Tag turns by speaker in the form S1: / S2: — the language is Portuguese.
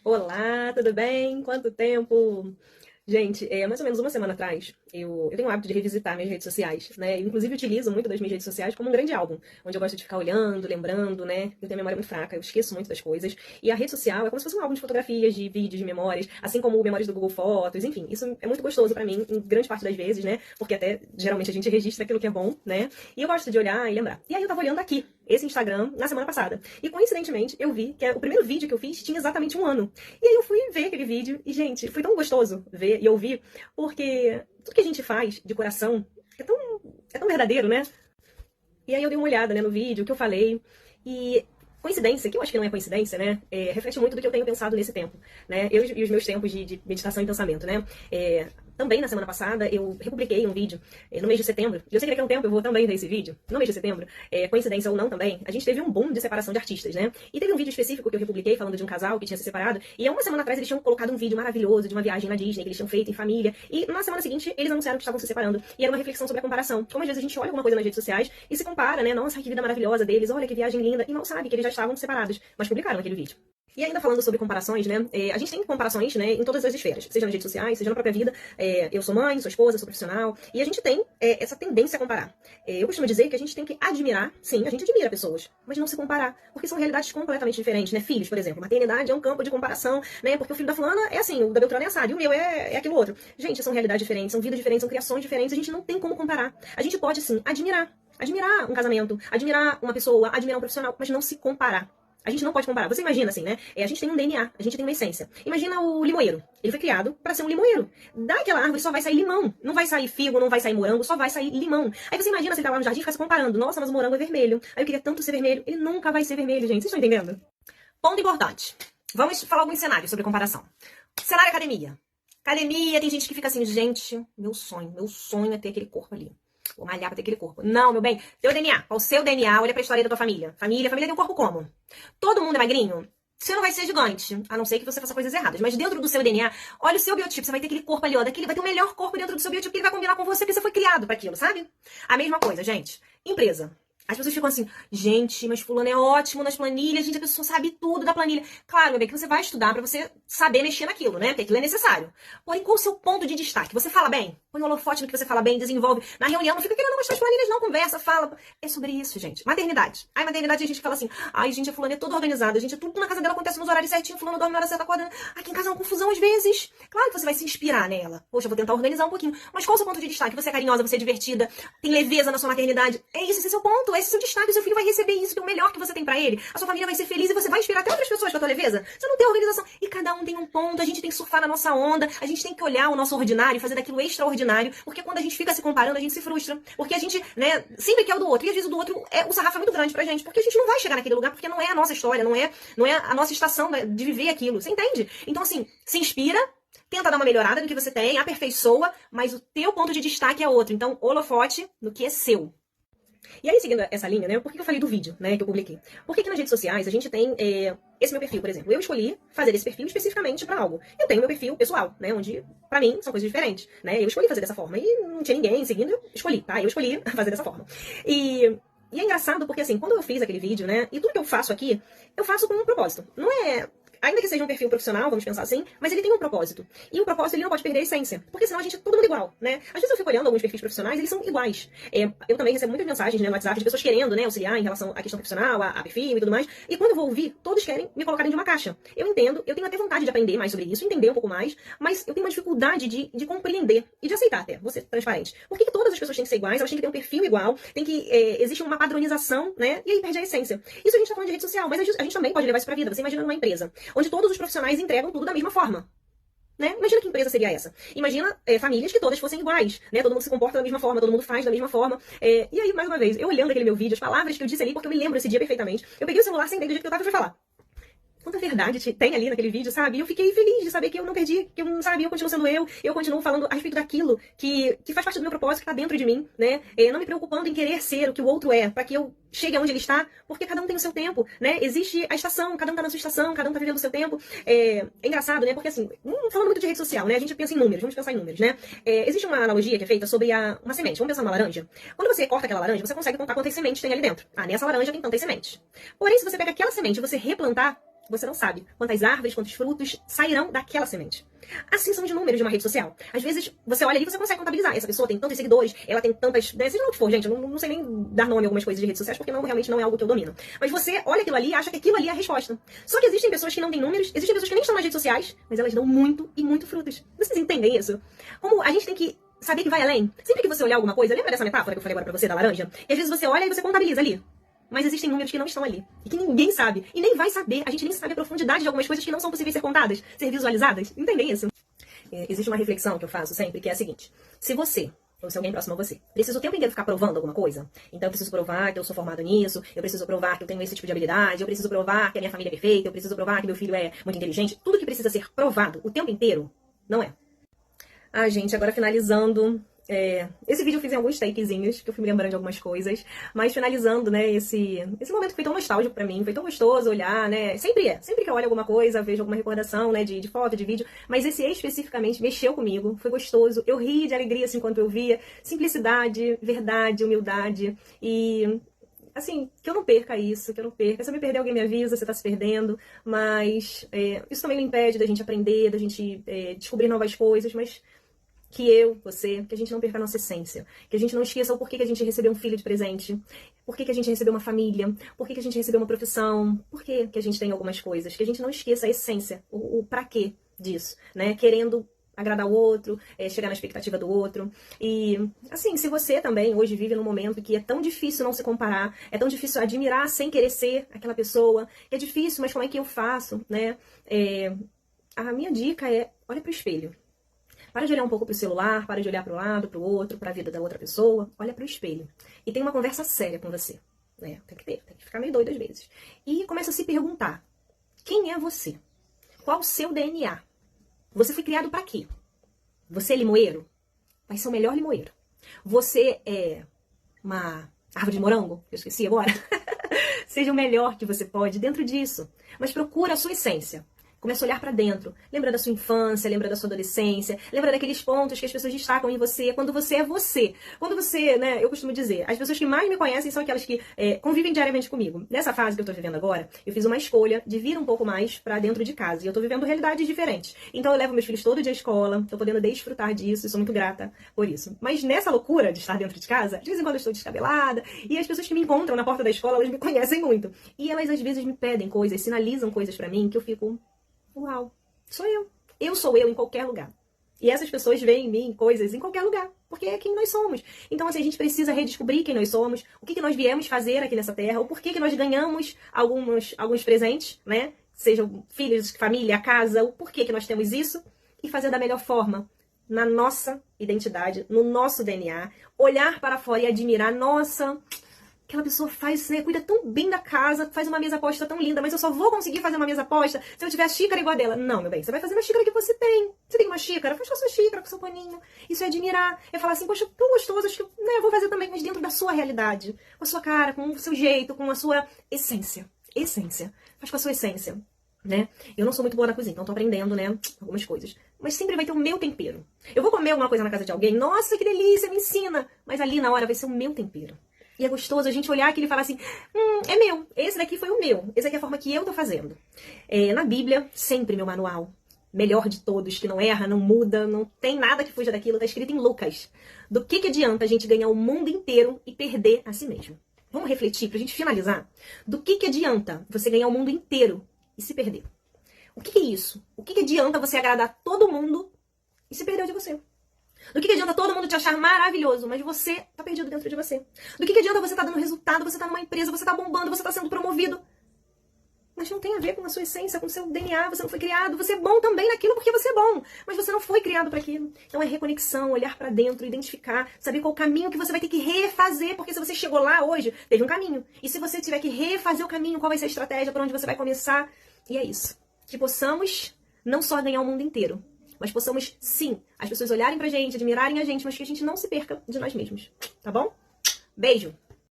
S1: Olá, tudo bem? Quanto tempo? Gente, mais ou menos uma semana atrás, eu tenho o hábito de revisitar minhas redes sociais, né? Eu, inclusive, utilizo muito das minhas redes sociais como um grande álbum, onde eu gosto de ficar olhando, lembrando, né? Eu tenho a memória muito fraca, eu esqueço muito das coisas. E a rede social é como se fosse um álbum de fotografias, de vídeos, de memórias, assim como o memórias do Google Fotos, enfim. Isso é muito gostoso pra mim, em grande parte das vezes, né? Porque até, geralmente, a gente registra aquilo que é bom, né? E eu gosto de olhar e lembrar. E aí eu tava olhando aqui, esse Instagram, na semana passada. E, coincidentemente, eu vi que o primeiro vídeo que eu fiz tinha exatamente um ano. E aí eu fui ver aquele vídeo e, gente, foi tão gostoso ver e ouvir, porque tudo que a gente faz de coração é tão verdadeiro, né? E aí eu dei uma olhada, né, no vídeo, o que eu falei, e coincidência, que eu acho que não é coincidência, né, reflete muito do que eu tenho pensado nesse tempo, né, eu e os meus tempos de meditação e pensamento, né. Também na semana passada eu republiquei um vídeo no mês de setembro, e eu sei que daqui a um tempo eu vou também ver esse vídeo, no mês de setembro, coincidência ou não também, a gente teve um boom de separação de artistas, né, e teve um vídeo específico que eu republiquei falando de um casal que tinha se separado, e há uma semana atrás eles tinham colocado um vídeo maravilhoso de uma viagem na Disney que eles tinham feito em família, e na semana seguinte eles anunciaram que estavam se separando, e era uma reflexão sobre a comparação, como às vezes a gente olha alguma coisa nas redes sociais e se compara, né, nossa, que vida maravilhosa deles, olha que viagem linda, e mal sabe que eles já estavam separados, mas publicaram aquele vídeo. E ainda falando sobre comparações, né? A gente tem comparações, né, em todas as esferas, seja nas redes sociais, seja na própria vida. Eu sou mãe, sou esposa, sou profissional, e a gente tem essa tendência a comparar. Eu costumo dizer que a gente tem que admirar, sim, a gente admira pessoas, mas não se comparar, porque são realidades completamente diferentes, né? Filhos, por exemplo, maternidade é um campo de comparação, né? Porque o filho da fulana é assim, o da Beltrana é assado, e o meu é aquilo outro. Gente, são realidades diferentes, são vidas diferentes, são criações diferentes, a gente não tem como comparar. A gente pode, sim, admirar. Admirar um casamento, admirar uma pessoa, admirar um profissional, mas não se comparar. A gente não pode comparar. Você imagina assim, né? A gente tem um DNA, a gente tem uma essência. Imagina o limoeiro. Ele foi criado para ser um limoeiro. Daquela árvore só vai sair limão. Não vai sair figo, não vai sair morango, só vai sair limão. Aí você imagina se ele tá lá no jardim e fica se comparando. Nossa, mas o morango é vermelho. Aí eu queria tanto ser vermelho. Ele nunca vai ser vermelho, gente. Vocês estão entendendo? Ponto importante. Vamos falar alguns cenários sobre comparação. Cenário academia. Academia, tem gente que fica assim, gente, meu sonho é ter aquele corpo ali. Vou malhar pra ter aquele corpo. Não, meu bem. Teu DNA. Qual o seu DNA? Olha pra história da tua família. Família tem um corpo como? Todo mundo é magrinho? Você não vai ser gigante, a não ser que você faça coisas erradas. Mas dentro do seu DNA, olha o seu biotipo. Você vai ter aquele corpo ali, ó. Daquele vai ter o melhor corpo dentro do seu biotipo que ele vai combinar com você, porque você foi criado pra aquilo, sabe? A mesma coisa, gente. Empresa. As pessoas ficam assim, gente, mas fulano é ótimo nas planilhas, gente, a pessoa sabe tudo da planilha. Claro, meu bem, que você vai estudar pra você saber mexer naquilo, né? Porque aquilo é necessário. Porém, qual o seu ponto de destaque? Você fala bem? Põe um holofote no que você fala bem, desenvolve. Na reunião, não fica querendo mostrar as planilhas, não. Conversa, fala. É sobre isso, gente. Maternidade. Aí, maternidade, a gente fala assim, ai, gente, a fulana é toda organizada, gente, tudo na casa dela acontece nos horários certinho, fulano dorme na hora certa, acorda. Aqui em casa é uma confusão às vezes. Claro que você vai se inspirar nela. Poxa, eu vou tentar organizar um pouquinho. Mas qual o seu ponto de destaque? Você é carinhosa, você é divertida, tem leveza na sua maternidade. É isso, esse é seu ponto, esse é seu destaque, o seu filho vai receber isso, que é o melhor que você tem pra ele. A sua família vai ser feliz e você vai inspirar até outras pessoas com a tua leveza. Você não tem organização. E cada um tem um ponto, a gente tem que surfar na nossa onda, a gente tem que olhar o nosso ordinário, fazer daquilo extraordinário, porque quando a gente fica se comparando, a gente se frustra. Porque a gente, né, sempre quer o do outro, e às vezes o do outro, o sarrafo é muito grande pra gente, porque a gente não vai chegar naquele lugar, porque não é a nossa história, não é a nossa estação de viver aquilo, você entende? Então assim, se inspira, tenta dar uma melhorada no que você tem, aperfeiçoa, mas o teu ponto de destaque é outro. Então, holofote no que é seu. E aí, seguindo essa linha, né, por que eu falei do vídeo, né, que eu publiquei? Porque aqui nas redes sociais a gente tem esse meu perfil, por exemplo. Eu escolhi fazer esse perfil especificamente pra algo. Eu tenho meu perfil pessoal, né, onde, pra mim, são coisas diferentes, né? Eu escolhi fazer dessa forma e não tinha ninguém seguindo, eu escolhi, tá? Eu escolhi fazer dessa forma. E é engraçado porque, assim, quando eu fiz aquele vídeo, né, e tudo que eu faço aqui, eu faço com um propósito. Não é... Ainda que seja um perfil profissional, vamos pensar assim, mas ele tem um propósito. E o propósito, ele não pode perder a essência. Porque senão a gente é todo mundo igual, né? Às vezes eu fico olhando alguns perfis profissionais, eles são iguais. Eu também recebo muitas mensagens, né, no WhatsApp de pessoas querendo, né, auxiliar em relação à questão profissional, a perfil e tudo mais. E quando eu vou ouvir, todos querem me colocar dentro de uma caixa. Eu entendo, eu tenho até vontade de aprender mais sobre isso, entender um pouco mais, mas eu tenho uma dificuldade de compreender e de aceitar até, vou ser transparente. Por que todas as pessoas têm que ser iguais, elas têm que ter um perfil igual, tem que existe uma padronização, né? E aí perde a essência. Isso a gente tá falando de rede social, mas a gente também pode levar isso pra vida. Você imagina numa empresa, onde todos os profissionais entregam tudo da mesma forma. Né? Imagina que empresa seria essa. Imagina famílias que todas fossem iguais, né? Todo mundo se comporta da mesma forma, todo mundo faz da mesma forma. E aí, mais uma vez, eu olhando aquele meu vídeo, as palavras que eu disse ali, porque eu me lembro esse dia perfeitamente, eu peguei o celular sem entender do jeito que eu tava e fui falar. Quanta verdade tem ali naquele vídeo, sabe? E eu fiquei feliz de saber que eu não perdi, que eu não sabia, eu continuo sendo eu continuo falando a respeito daquilo que faz parte do meu propósito, que tá dentro de mim, né? Não me preocupando em querer ser o que o outro é, para que eu chegue aonde ele está, porque cada um tem o seu tempo, né? Existe a estação, cada um tá na sua estação, cada um tá vivendo o seu tempo. É engraçado, né? Porque assim, falando muito de rede social, né? A gente pensa em números, vamos pensar em números, né? Existe uma analogia que é feita sobre uma semente. Vamos pensar numa laranja. Quando você corta aquela laranja, você consegue contar quantas sementes tem ali dentro. Ah, nessa laranja tem tantas sementes. Porém, se você pega aquela semente e você replantar, você não sabe quantas árvores, quantos frutos sairão daquela semente. Assim são os números de uma rede social. Às vezes, você olha ali e você consegue contabilizar. Essa pessoa tem tantos seguidores, ela tem tantas... Né, seja lá o que for, gente, eu não sei nem dar nome a algumas coisas de redes sociais, porque realmente não é algo que eu domino. Mas você olha aquilo ali e acha que aquilo ali é a resposta. Só que existem pessoas que não têm números, existem pessoas que nem estão nas redes sociais, mas elas dão muito e muito frutos. Vocês entendem isso? Como a gente tem que saber que vai além. Sempre que você olhar alguma coisa, lembra dessa metáfora que eu falei agora pra você, da laranja? E às vezes você olha e você contabiliza ali. Mas existem números que não estão ali. E que ninguém sabe. E nem vai saber. A gente nem sabe a profundidade de algumas coisas que não são possíveis ser contadas, ser visualizadas. Entendem isso? Existe uma reflexão que eu faço sempre, que é a seguinte. Se você, ou se alguém próximo a você, precisa o tempo inteiro ficar provando alguma coisa, então eu preciso provar que eu sou formado nisso, eu preciso provar que eu tenho esse tipo de habilidade, eu preciso provar que a minha família é perfeita, eu preciso provar que meu filho é muito inteligente, tudo que precisa ser provado o tempo inteiro, não é. Ah, gente, agora finalizando... esse vídeo eu fiz em alguns takezinhos, que eu fui me lembrando de algumas coisas, mas finalizando, né, esse momento que foi tão nostálgico pra mim, foi tão gostoso olhar, né, sempre que eu olho alguma coisa, vejo alguma recordação, né, de foto, de vídeo, mas esse especificamente mexeu comigo, foi gostoso, eu ri de alegria, assim, enquanto eu via, simplicidade, verdade, humildade, e... assim, que eu não perca isso, que eu não perca. Se eu me perder, alguém me avisa, você tá se perdendo, mas isso também não impede da gente aprender, da gente descobrir novas coisas, mas... que eu, você, que a gente não perca a nossa essência, que a gente não esqueça o porquê que a gente recebeu um filho de presente, porquê que a gente recebeu uma família, porquê que a gente recebeu uma profissão, porquê que a gente tem algumas coisas, que a gente não esqueça a essência, o pra quê disso, né, querendo agradar o outro, chegar na expectativa do outro, e assim, se você também hoje vive num momento que é tão difícil não se comparar, é tão difícil admirar sem querer ser aquela pessoa, que é difícil, mas como é que eu faço, né, a minha dica é, olha pro espelho. Para de olhar um pouco pro celular, para de olhar pro lado, pro outro, pra vida da outra pessoa. Olha pro espelho. E tem uma conversa séria com você. Né? Tem que ficar meio doido às vezes. E começa a se perguntar, quem é você? Qual o seu DNA? Você foi criado pra quê? Você é limoeiro? Vai ser o melhor limoeiro. Você é uma árvore de morango? Eu esqueci agora. Seja o melhor que você pode dentro disso. Mas procura a sua essência. Começa a olhar pra dentro. Lembra da sua infância, lembra da sua adolescência, lembra daqueles pontos que as pessoas destacam em você, quando você é você. Quando você, né, eu costumo dizer, as pessoas que mais me conhecem são aquelas que convivem diariamente comigo. Nessa fase que eu tô vivendo agora, eu fiz uma escolha de vir um pouco mais pra dentro de casa. E eu tô vivendo realidades diferentes. Então eu levo meus filhos todo dia à escola, tô podendo desfrutar disso, e sou muito grata por isso. Mas nessa loucura de estar dentro de casa, de vez em quando eu estou descabelada, e as pessoas que me encontram na porta da escola, elas me conhecem muito. E elas às vezes me pedem coisas, sinalizam coisas pra mim, que eu fico... uau, sou eu. Eu sou eu em qualquer lugar. E essas pessoas veem em mim coisas em qualquer lugar, porque é quem nós somos. Então, assim, a gente precisa redescobrir quem nós somos, o que nós viemos fazer aqui nessa terra, o porquê que nós ganhamos alguns presentes, né? Sejam filhos, família, casa, o porquê que nós temos isso, e fazer da melhor forma, na nossa identidade, no nosso DNA, olhar para fora e admirar, nossa... aquela pessoa faz, né, cuida tão bem da casa, faz uma mesa posta tão linda, mas eu só vou conseguir fazer uma mesa posta se eu tiver a xícara igual a dela. Não, meu bem, você vai fazer na xícara que você tem. Você tem uma xícara, faz com a sua xícara, com o seu paninho. Isso é admirar, é falar assim, poxa, tão gostoso, acho que eu vou fazer também, mas dentro da sua realidade, com a sua cara, com o seu jeito, com a sua essência. Essência. Faz com a sua essência, né? Eu não sou muito boa na cozinha, então tô aprendendo, né, algumas coisas. Mas sempre vai ter o meu tempero. Eu vou comer alguma coisa na casa de alguém, nossa, que delícia, me ensina. Mas ali na hora vai ser o meu tempero. E é gostoso a gente olhar aquilo e falar assim, é meu, esse daqui foi o meu, essa aqui é a forma que eu tô fazendo. Na Bíblia, sempre meu manual, melhor de todos, que não erra, não muda, não tem nada que fuja daquilo, tá escrito em Lucas. Do que adianta a gente ganhar o mundo inteiro e perder a si mesmo? Vamos refletir pra gente finalizar? Do que adianta você ganhar o mundo inteiro e se perder? O que é isso? O que adianta você agradar todo mundo e se perder de você? Do que adianta todo mundo te achar maravilhoso, mas você tá perdido dentro de você? Do que adianta você tá dando resultado, você tá numa empresa, você tá bombando, você tá sendo promovido, mas não tem a ver com a sua essência, com o seu DNA, você não foi criado, você é bom também naquilo porque você é bom, mas você não foi criado para aquilo. Então é reconexão, olhar para dentro, identificar, saber qual o caminho que você vai ter que refazer, porque se você chegou lá hoje, teve um caminho. E se você tiver que refazer o caminho, qual vai ser a estratégia, para onde você vai começar? E é isso. Que possamos não só ganhar o mundo inteiro, mas possamos, sim, as pessoas olharem pra gente, admirarem a gente, mas que a gente não se perca de nós mesmos. Tá bom? Beijo!